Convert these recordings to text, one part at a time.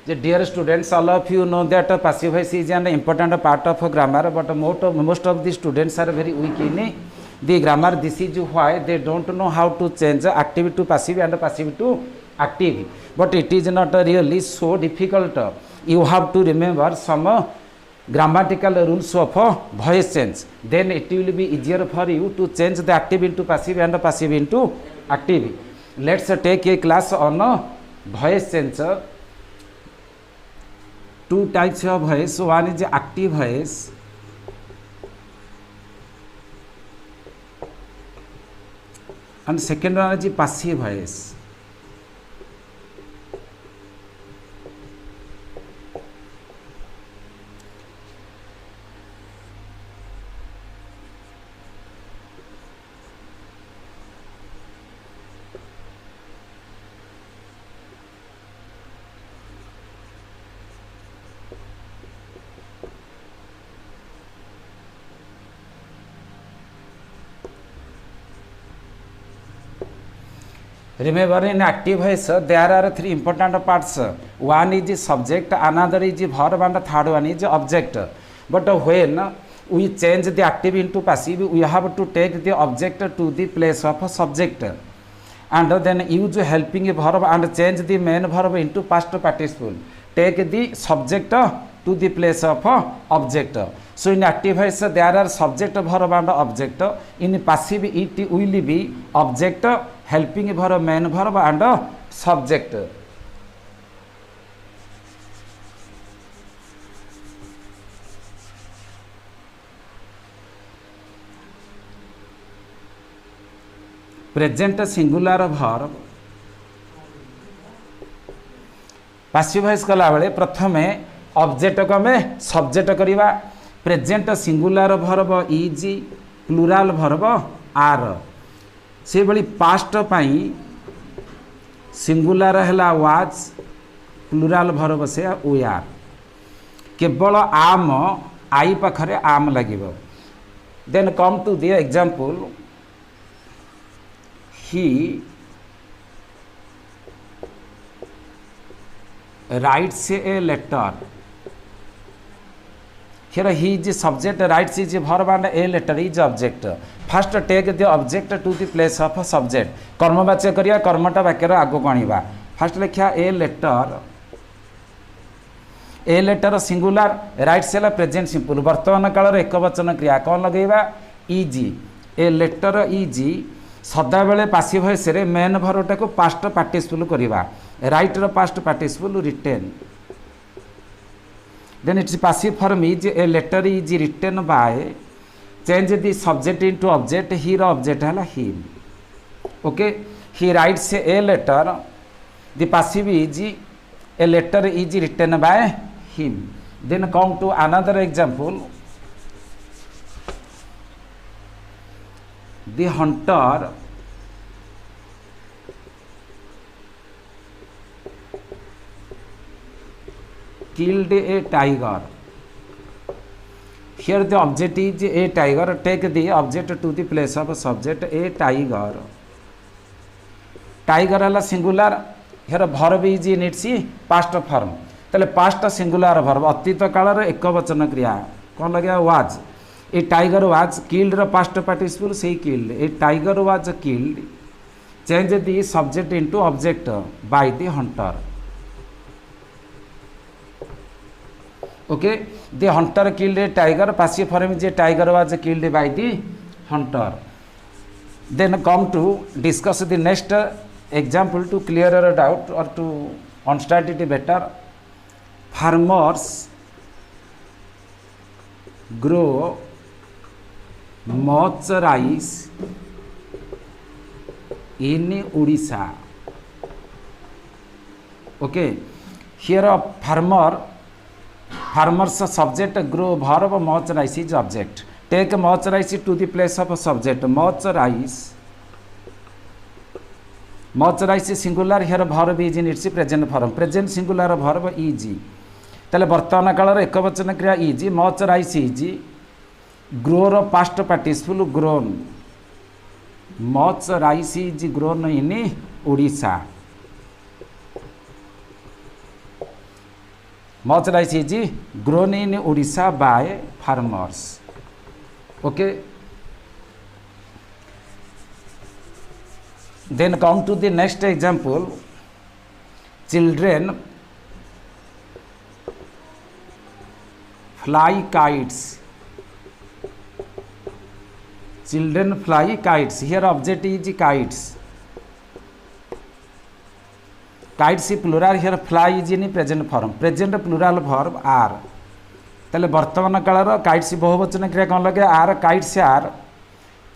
The dear students, all of you know that passive voice is an important part of grammar, but most of the students are very weak in the grammar. This is why they don't know how to change active to passive and passive to active. But it is not really so difficult. You have to remember some grammatical rules of voice change. Then it will be easier for you to change the active into passive and passive into active. Let's take a class on voice change. Two types of voice. One is active voice and second one is passive voice. Remember, in active voice there are three important parts. One is the subject, another is the verb, and the third one is the object. But when we change the active into passive, we have to take the object to the place of subject and then use helping verb and change the main verb into past participle. Take the subject to the place of object. So in active voice there are subject, verb and object. In passive it will be object, helping verb, main verb and subject. Present singular verb passive voice कला बेले प्रथमे object को हमें subject करिवा. Present singular verb is, plural verb are. से भली past पाई singular हैला वाज, प्लूराल वर्ब से वी आर. केवल आम आई पाखरे आम लागिबो. Then come to the example. He writes a letter. Here he is subject, writes is verb and a letter is object. First take the object to the place of subject. कर्मवाच्य करिया, कर्मटा वाक्यर आगो आनिबा. First लिखा a letter. A letter singular, writes है present simple. वर्तमान काल एक वचन क्रिया कौन लगेगा? इजी. ए लेटर इजी सदा बेले पासिव वॉइस रे मेन वर्बटा को पास्ट पार्टिसिपल करिवा. राइट रो past participle written. Then its passive form is a letter is written by, change the subject into object. Here object है him. Okay, he writes a letter. The passive is a letter is written by him. Then come to another example. The hunter killed a tiger. Here the object is a tiger. Take the object to the place of subject, a tiger. Tiger है singular. Here verb is in its past form. तले past singular verb अतीत काल रे एक वचन क्रिया कौन लगे was. A tiger was killed row past participle say killed. A tiger was killed. Change the subject into object by the hunter. Okay, the hunter killed a tiger. Passive form is a tiger was killed by the hunter. Then come to discuss the next example to clear a doubt or to understand it better. Farmers grow much rice in Odisha. Okay, here a farmers subject, grow verb, much rice is object. Take much rice to the place of subject. Much rice is singular. Here verb is in its present form. Present singular verb is. ताले वर्तमान काल एक वचन क्रिया is. much rice is. grow row past participle grown. much rice is grown in Odisha. much rice is grown in Odisha by farmers. Okay. Then come to the next example. Children fly kites. Children fly kites. Here object is kites. Kites is plural. Here fly is in present form. Present plural verb are. ताले वर्तमान काल kites बहुवचन क्रिया कौन लगे are kites are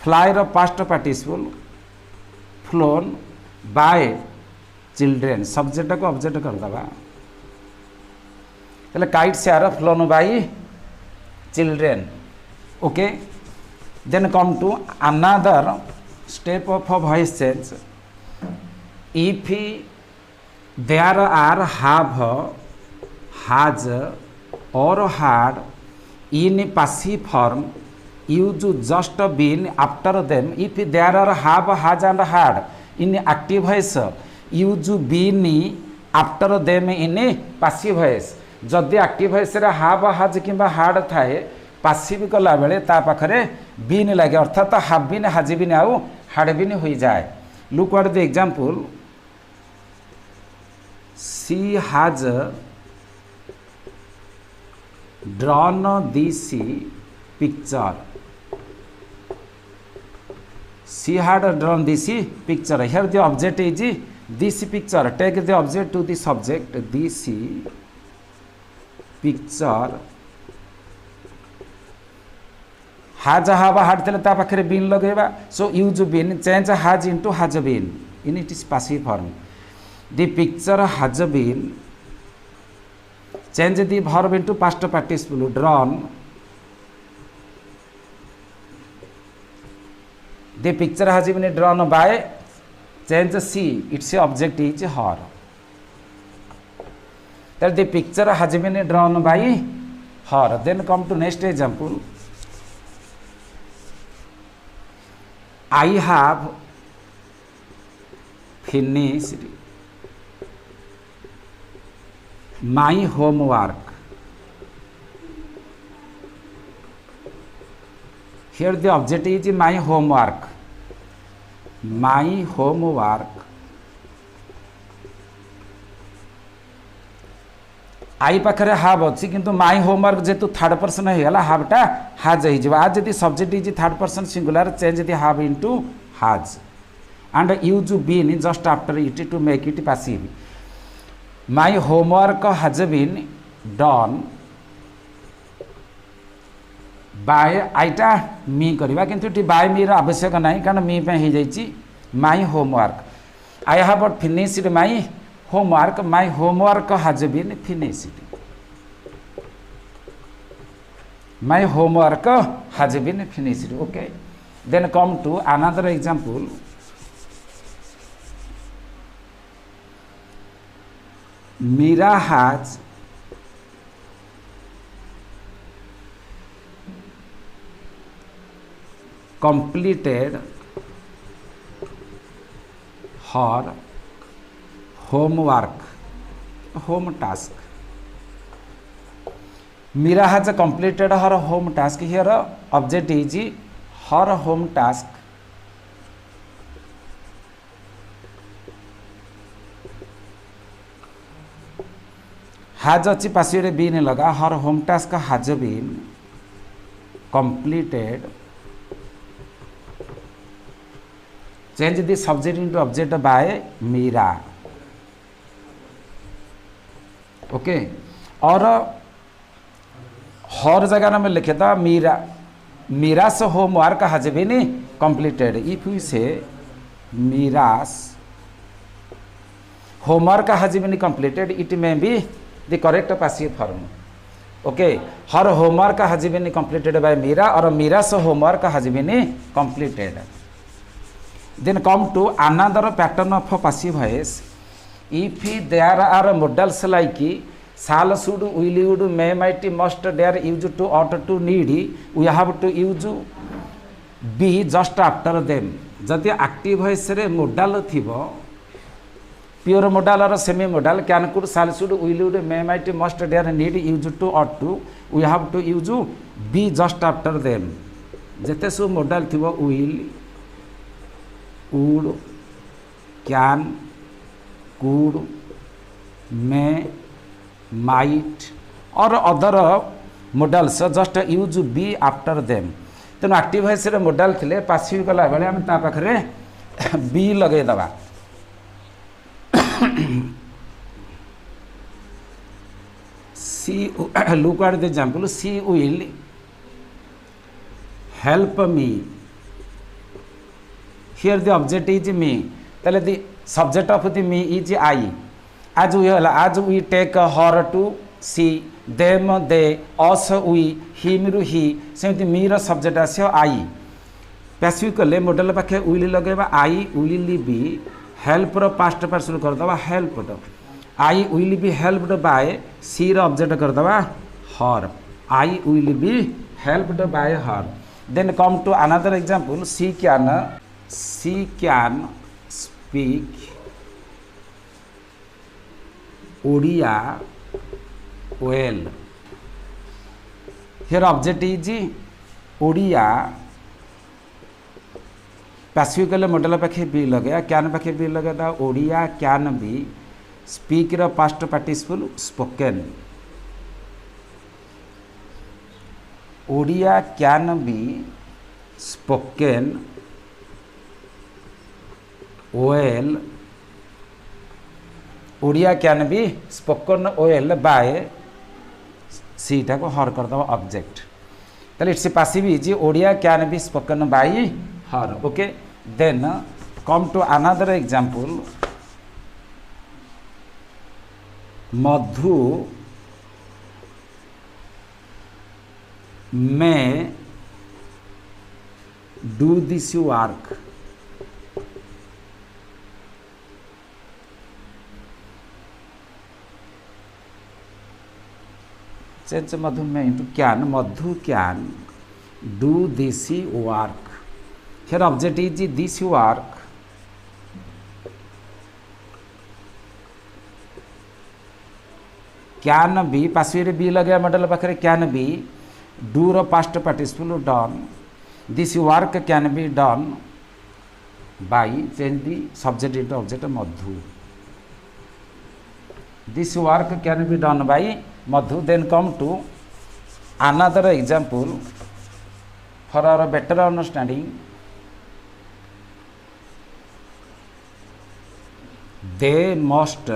fly row past participle flown by children subject को object कर दबा ताले kites are flown by children. Okay. Then come to another step of voice change. If there are have has or had in passive form use just been after them. If there are have, has and had in active voice use been after them in passive voice. जदि active voice रे have, has किंबा had थाए passive कला बेले ता पाखरे been लगे अर्थात have been, has been आउ had been हो जाए. Look at the example. She has drawn this picture. She had drawn this picture. Here the object is this picture. Take the object to the subject. This picture has have had tele ta pakhre been lageba. So use been change has into has been. In it is passive form. The picture has been. Change the verb into past participle. Drawn. The picture has been drawn by. Change she. Its object is her. That the picture has been drawn by her. Then come to next example. I have finished my homework. Here the object is my homework. My homework. आई पाखरे have अच्छी किंतु my homework जेतु third person होगा हावटा has हो आज यदि subject is third person singular change the have into has and use been just after it to make it passive. My homework has been done by आईटा me करवा किंतु bye मी आवश्यक नहीं कारण मी पे हो जाइए my homework. I have finished my homework. My homework has been finished. My homework has been finished. Okay. Then come to another example. Mira has completed her homework, home task. Mira has completed her home task. Here object is her home task. Has अच्छी passive been लगा. Her home task has been completed. Change the subject into object by Mira. Okay. और हर जगह में लिखे था Mira's homework has been completed. If we say Mira's homework has been completed, it may be the correct passive form. Okay. Her homework has been completed by Mira or Mira's homework has been completed. Then come to another pattern of passive voice. If there are modals like shall, should, will, would, may, might, must, dare, use to, ought to, need, we have to use be just after them. जदि active voice रे modal थिबो pure modal or semi modal, can could shall should will would may might must dare need use to ought to, we have to use be just after them. Jete su modal thibo will, would, can, could, may, might or other modals just use be after them. तेणु active voice रे modal थिले passive कला बेले हम ता पाखरे be लगे दबा she look at the example she will help me here the object is me तले the subject of the me is I as we take her to she them they us we him रु he सेमती me रो subject आसो I passive कले modal पाखे will लगेबा I will be help row past participle कर दबा helped I will be helped by she रो ऑब्जेक्ट कर दबा her I will be helped by her then come to another example she can speak Odia well. Here object is Odia passive कले modal पाखे be लगे can पाखे be लगे दा Odia can be speak रो past participle spoken Odia can be spoken well Odia can be spoken well by सीटा को हर कर दबा ऑब्जेक्ट ताले it's passive is Odia can be spoken by her okay then come to another example Madhu may do this work change madhu may into can madhu can do this work here object is this work can be passive be lagaya model pakhare can be do ro past participle done this work can be done by change the subject into object madhu this work can be done by madhu then come to another example for our better understanding they must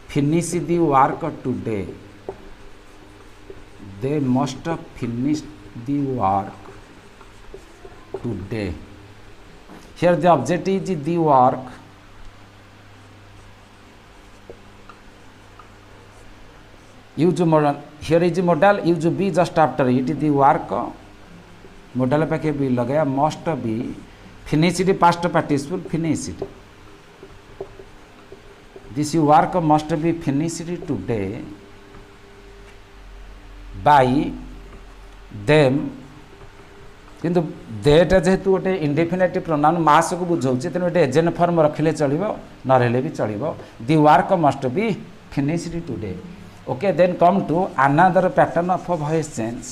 finish the work today they must finish the work today here the object is the work use modal here is modal use be just after it is the work modal पाके भी लगाया must be finished past participle finished this work must be finished today by them किंतु देटा जेहेतु गोटे इंडेफिनेटिव pronoun मास को बुझाऊँ तेणु गोटे agent form रखिले चलिबो न रहिले भी चलिबो the work must be finished today okay then come to another pattern of voice change